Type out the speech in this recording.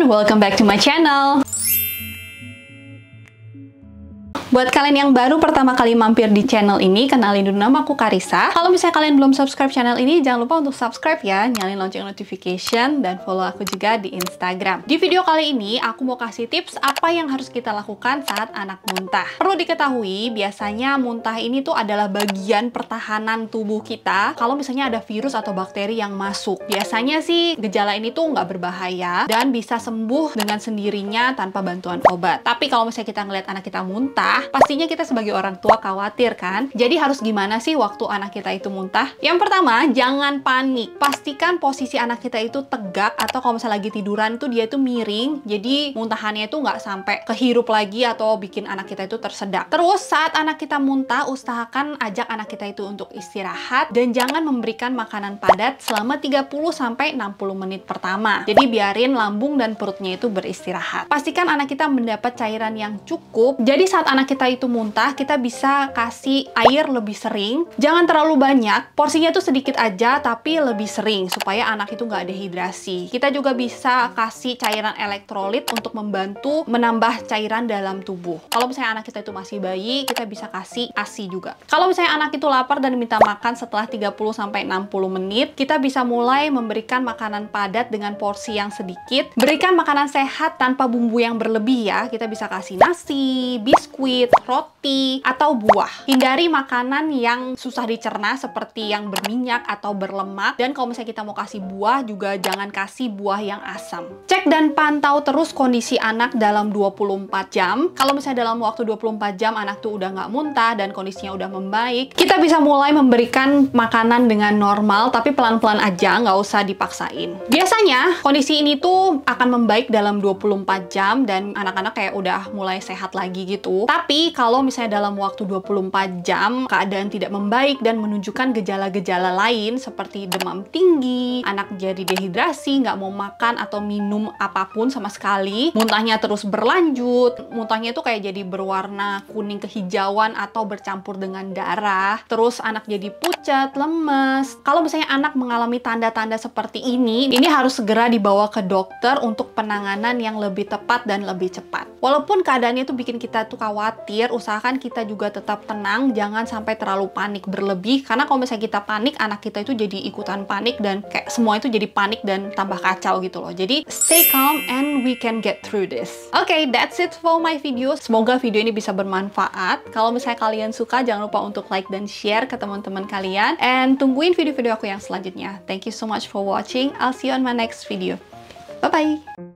everyone, welcome back to my channel. Buat kalian yang baru pertama kali mampir di channel ini, kenalin dulu, nama aku Karissa. Kalau misalnya kalian belum subscribe channel ini, jangan lupa untuk subscribe ya, nyalain lonceng notification, dan follow aku juga di Instagram. Di video kali ini, aku mau kasih tips apa yang harus kita lakukan saat anak muntah. Perlu diketahui, biasanya muntah ini tuh adalah bagian pertahanan tubuh kita. Kalau misalnya ada virus atau bakteri yang masuk, biasanya sih gejala ini tuh nggak berbahaya dan bisa sembuh dengan sendirinya tanpa bantuan obat. Tapi kalau misalnya kita ngeliat anak kita muntah, pastinya kita sebagai orang tua khawatir kan? Jadi harus gimana sih waktu anak kita itu muntah? Yang pertama, jangan panik. Pastikan posisi anak kita itu tegak, atau kalau misalnya lagi tiduran tuh dia itu miring, jadi muntahannya itu nggak sampai kehirup lagi atau bikin anak kita itu tersedak. Terus saat anak kita muntah, usahakan ajak anak kita itu untuk istirahat dan jangan memberikan makanan padat selama 30-60 menit pertama. Jadi biarin lambung dan perutnya itu beristirahat. Pastikan anak kita mendapat cairan yang cukup. Jadi saat anak kita itu muntah, kita bisa kasih air lebih sering. Jangan terlalu banyak, porsinya tuh sedikit aja, tapi lebih sering, supaya anak itu nggak dehidrasi. Kita juga bisa kasih cairan elektrolit untuk membantu menambah cairan dalam tubuh. Kalau misalnya anak kita itu masih bayi, kita bisa kasih ASI juga. Kalau misalnya anak itu lapar dan minta makan setelah 30-60 menit, kita bisa mulai memberikan makanan padat dengan porsi yang sedikit. Berikan makanan sehat tanpa bumbu yang berlebih ya. Kita bisa kasih nasi, biskuit, roti, atau buah. Hindari makanan yang susah dicerna seperti yang berminyak atau berlemak. Dan kalau misalnya kita mau kasih buah, juga jangan kasih buah yang asam. Cek dan pantau terus kondisi anak dalam 24 jam. Kalau misalnya dalam waktu 24 jam anak tuh udah nggak muntah dan kondisinya udah membaik, kita bisa mulai memberikan makanan dengan normal, tapi pelan-pelan aja, nggak usah dipaksain. Biasanya kondisi ini tuh akan membaik dalam 24 jam dan anak-anak kayak udah mulai sehat lagi gitu. Tapi kalau misalnya dalam waktu 24 jam keadaan tidak membaik dan menunjukkan gejala-gejala lain seperti demam tinggi, anak jadi dehidrasi, nggak mau makan atau minum apapun sama sekali, muntahnya terus berlanjut, muntahnya itu kayak jadi berwarna kuning kehijauan atau bercampur dengan darah, terus anak jadi pucat, lemes. Kalau misalnya anak mengalami tanda-tanda seperti ini harus segera dibawa ke dokter untuk penanganan yang lebih tepat dan lebih cepat. Walaupun keadaannya itu bikin kita tuh khawatir, usahakan kita juga tetap tenang, jangan sampai terlalu panik berlebih, karena kalau misalnya kita panik, anak kita itu jadi ikutan panik dan kayak semua itu jadi panik dan tambah kacau gitu loh. Jadi stay calm and we can get through this. Okay, that's it for my video. Semoga video ini bisa bermanfaat. Kalau misalnya kalian suka, jangan lupa untuk like dan share ke teman-teman kalian, and tungguin video-video aku yang selanjutnya. Thank you so much for watching. I'll see you on my next video. Bye bye.